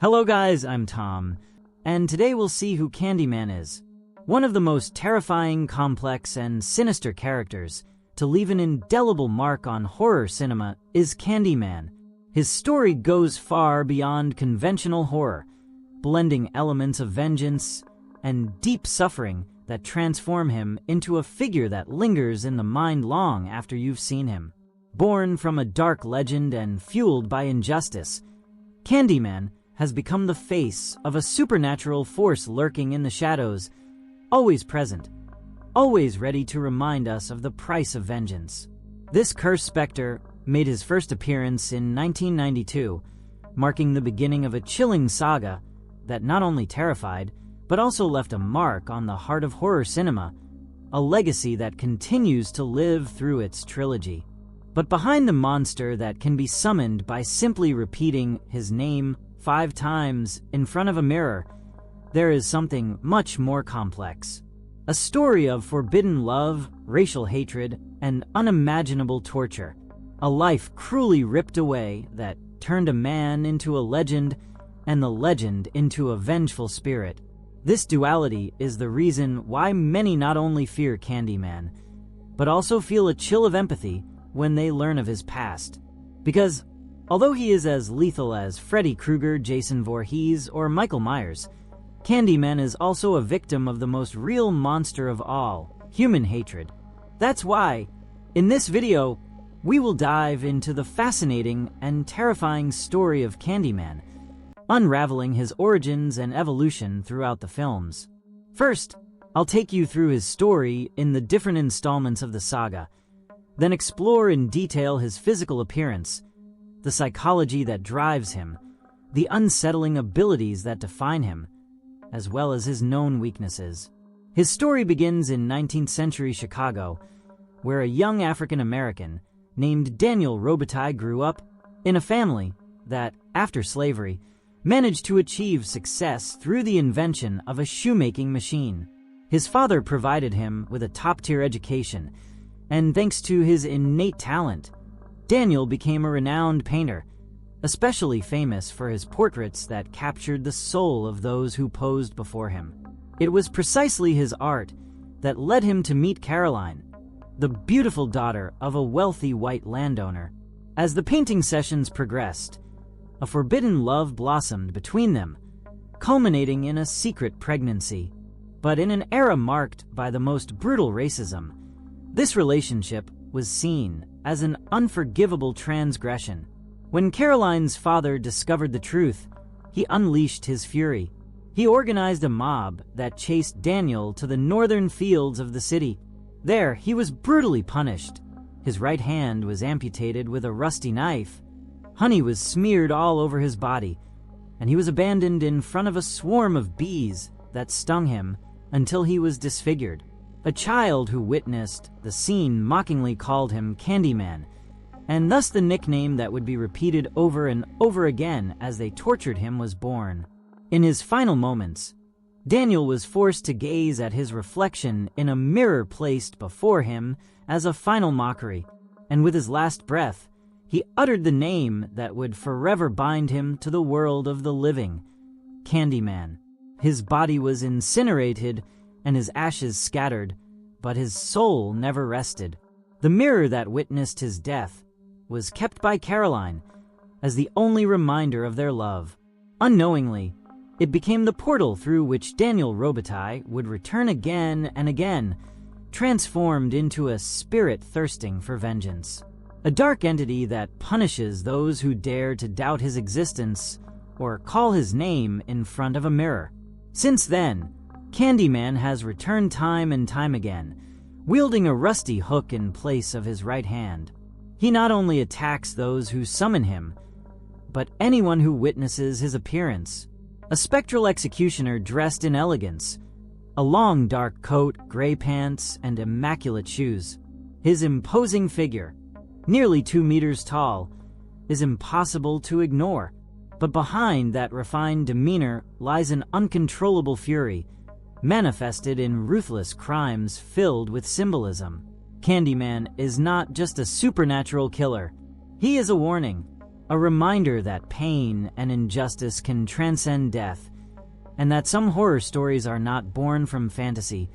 Hello guys, I'm Tom, and today we'll see who Candyman is. One of the most terrifying, complex, and sinister characters to leave an indelible mark on horror cinema is Candyman. His story goes far beyond conventional horror, blending elements of vengeance and deep suffering that transform him into a figure that lingers in the mind long after you've seen him. Born from a dark legend and fueled by injustice, Candyman has become the face of a supernatural force lurking in the shadows, always present, always ready to remind us of the price of vengeance. This cursed specter made his first appearance in 1992, marking the beginning of a chilling saga that not only terrified, but also left a mark on the heart of horror cinema, a legacy that continues to live through its trilogy. But behind the monster that can be summoned by simply repeating his name 5 times in front of a mirror, there is something much more complex. A story of forbidden love, racial hatred, and unimaginable torture. A life cruelly ripped away that turned a man into a legend and the legend into a vengeful spirit. This duality is the reason why many not only fear Candyman, but also feel a chill of empathy when they learn of his past. Because although he is as lethal as Freddy Krueger, Jason Voorhees, or Michael Myers, Candyman is also a victim of the most real monster of all, human hatred. That's why, in this video, we will dive into the fascinating and terrifying story of Candyman, unraveling his origins and evolution throughout the films. First, I'll take you through his story in the different installments of the saga, then explore in detail his physical appearance, the psychology that drives him, the unsettling abilities that define him, as well as his known weaknesses. His story begins in 19th century Chicago, where a young African American named Daniel Robitaille grew up in a family that, after slavery, managed to achieve success through the invention of a shoemaking machine. His father provided him with a top-tier education, and thanks to his innate talent, Daniel became a renowned painter, especially famous for his portraits that captured the soul of those who posed before him. It was precisely his art that led him to meet Caroline, the beautiful daughter of a wealthy white landowner. As the painting sessions progressed, a forbidden love blossomed between them, culminating in a secret pregnancy. But in an era marked by the most brutal racism, this relationship was seen as an unforgivable transgression. When Caroline's father discovered the truth, he unleashed his fury. He organized a mob that chased Daniel to the northern fields of the city. There, he was brutally punished. His right hand was amputated with a rusty knife. Honey was smeared all over his body, and he was abandoned in front of a swarm of bees that stung him until he was disfigured. A child who witnessed the scene mockingly called him Candyman, and thus the nickname that would be repeated over and over again as they tortured him was born. In his final moments, Daniel was forced to gaze at his reflection in a mirror placed before him as a final mockery, and with his last breath, he uttered the name that would forever bind him to the world of the living, Candyman. His body was incinerated and his ashes scattered, but his soul never rested. The mirror that witnessed his death was kept by Caroline as the only reminder of their love. Unknowingly, it became the portal through which Daniel Robitaille would return again and again, transformed into a spirit thirsting for vengeance. A dark entity that punishes those who dare to doubt his existence or call his name in front of a mirror. Since then, Candyman has returned time and time again, wielding a rusty hook in place of his right hand. He not only attacks those who summon him, but anyone who witnesses his appearance. A spectral executioner dressed in elegance, a long dark coat, gray pants, and immaculate shoes. His imposing figure, nearly 2 meters tall, is impossible to ignore. But behind that refined demeanor lies an uncontrollable fury, manifested in ruthless crimes filled with symbolism. Candyman is not just a supernatural killer. He is a warning, a reminder that pain and injustice can transcend death, and that some horror stories are not born from fantasy,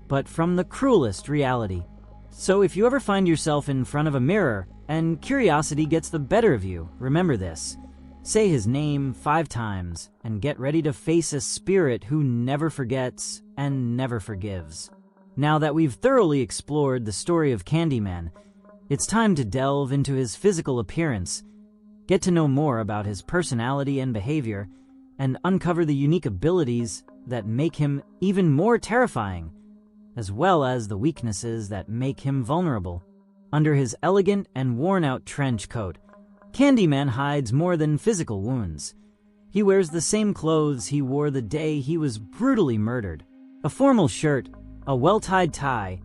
but from the cruelest reality. So if you ever find yourself in front of a mirror and curiosity gets the better of you, remember this. Say his name 5 times and get ready to face a spirit who never forgets and never forgives. Now that we've thoroughly explored the story of Candyman, it's time to delve into his physical appearance, get to know more about his personality and behavior, and uncover the unique abilities that make him even more terrifying, as well as the weaknesses that make him vulnerable. Under his elegant and worn-out trench coat, Candyman hides more than physical wounds. He wears the same clothes he wore the day he was brutally murdered. A formal shirt, a well-tied tie,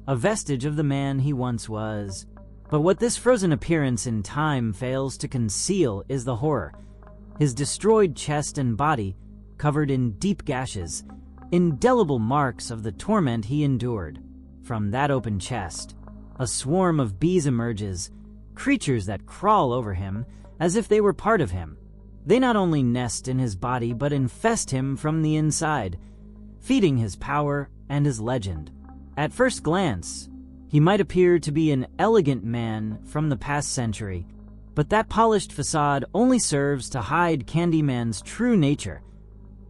a vestige of the man he once was. But what this frozen appearance in time fails to conceal is the horror. His destroyed chest and body, covered in deep gashes, indelible marks of the torment he endured. From that open chest, a swarm of bees emerges, creatures that crawl over him as if they were part of him. They not only nest in his body but infest him from the inside, feeding his power and his legend. At first glance, he might appear to be an elegant man from the past century, but that polished facade only serves to hide Candyman's true nature,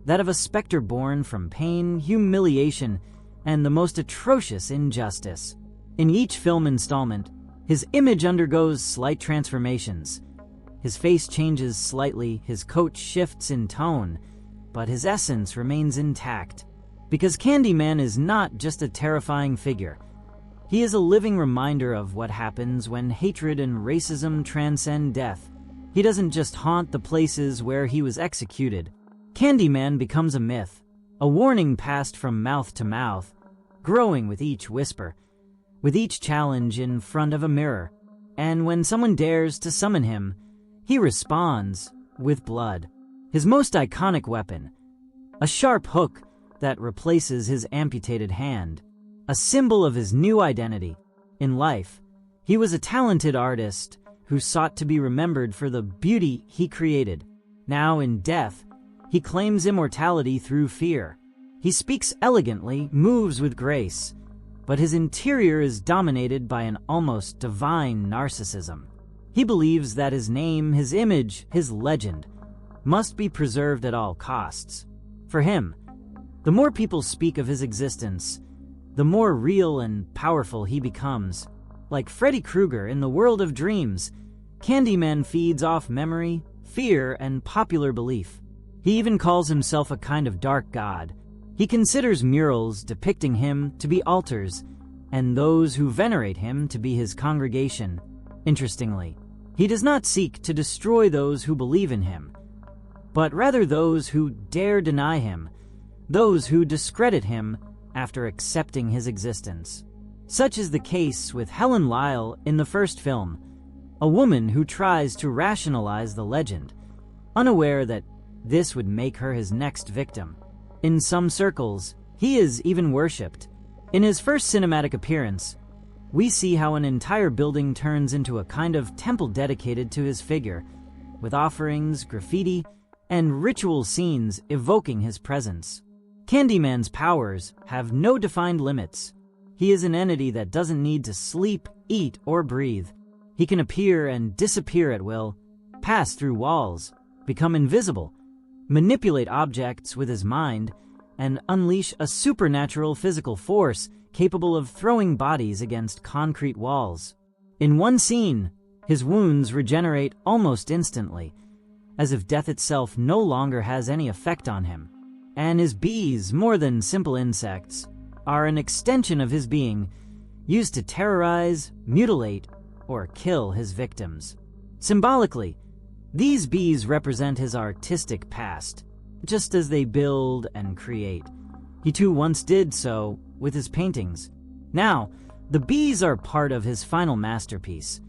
that of a specter born from pain, humiliation, and the most atrocious injustice. In each film installment, his image undergoes slight transformations. His face changes slightly, his coat shifts in tone, but his essence remains intact. Because Candyman is not just a terrifying figure. He is a living reminder of what happens when hatred and racism transcend death. He doesn't just haunt the places where he was executed. Candyman becomes a myth, a warning passed from mouth to mouth, growing with each whisper, with each challenge in front of a mirror. And when someone dares to summon him, he responds with blood. His most iconic weapon, a sharp hook that replaces his amputated hand, a symbol of his new identity. In life, he was a talented artist who sought to be remembered for the beauty he created. Now in death, he claims immortality through fear. He speaks elegantly, moves with grace, but his interior is dominated by an almost divine narcissism. He believes that his name, his image, his legend must be preserved at all costs. For him, the more people speak of his existence, the more real and powerful he becomes. Like Freddy Krueger in the world of dreams, Candyman feeds off memory, fear, and popular belief. He even calls himself a kind of dark god. He considers murals depicting him to be altars, and those who venerate him to be his congregation. Interestingly, he does not seek to destroy those who believe in him, but rather those who dare deny him, those who discredit him after accepting his existence. Such is the case with Helen Lyle in the first film, a woman who tries to rationalize the legend, unaware that this would make her his next victim. In some circles, he is even worshipped. In his first cinematic appearance, we see how an entire building turns into a kind of temple dedicated to his figure, with offerings, graffiti, and ritual scenes evoking his presence. Candyman's powers have no defined limits. He is an entity that doesn't need to sleep, eat, or breathe. He can appear and disappear at will, pass through walls, become invisible, manipulate objects with his mind, and unleash a supernatural physical force capable of throwing bodies against concrete walls. In one scene, his wounds regenerate almost instantly, as if death itself no longer has any effect on him. And his bees, more than simple insects, are an extension of his being, used to terrorize, mutilate, or kill his victims. Symbolically, these bees represent his artistic past, just as they build and create. He too once did so with his paintings. Now, the bees are part of his final masterpiece,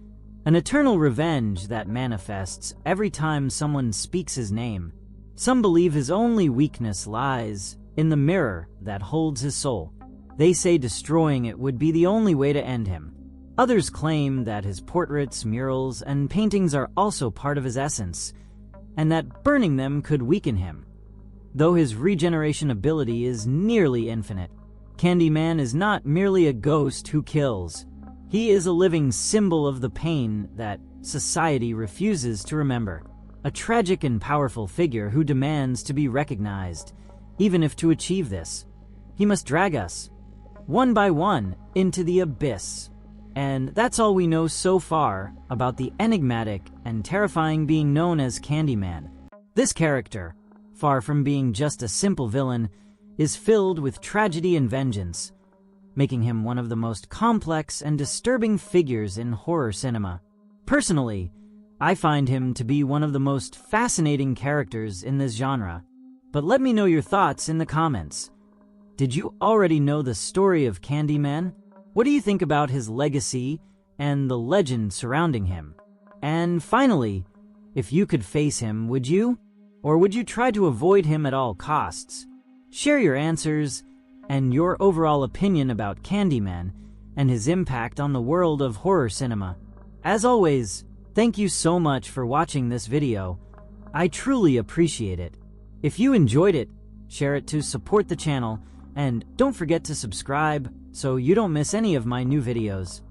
an eternal revenge that manifests every time someone speaks his name. Some believe his only weakness lies in the mirror that holds his soul. They say destroying it would be the only way to end him. Others claim that his portraits, murals, and paintings are also part of his essence, and that burning them could weaken him. Though his regeneration ability is nearly infinite, Candyman is not merely a ghost who kills. He is a living symbol of the pain that society refuses to remember. A tragic and powerful figure who demands to be recognized, even if to achieve this, he must drag us, one by one, into the abyss. And that's all we know so far about the enigmatic and terrifying being known as Candyman. This character, far from being just a simple villain, is filled with tragedy and vengeance, making him one of the most complex and disturbing figures in horror cinema. Personally, I find him to be one of the most fascinating characters in this genre. But let me know your thoughts in the comments. Did you already know the story of Candyman? What do you think about his legacy and the legend surrounding him? And finally, if you could face him, would you? Or would you try to avoid him at all costs? Share your answers and your overall opinion about Candyman and his impact on the world of horror cinema. As always, thank you so much for watching this video. I truly appreciate it. If you enjoyed it, share it to support the channel, and don't forget to subscribe so you don't miss any of my new videos.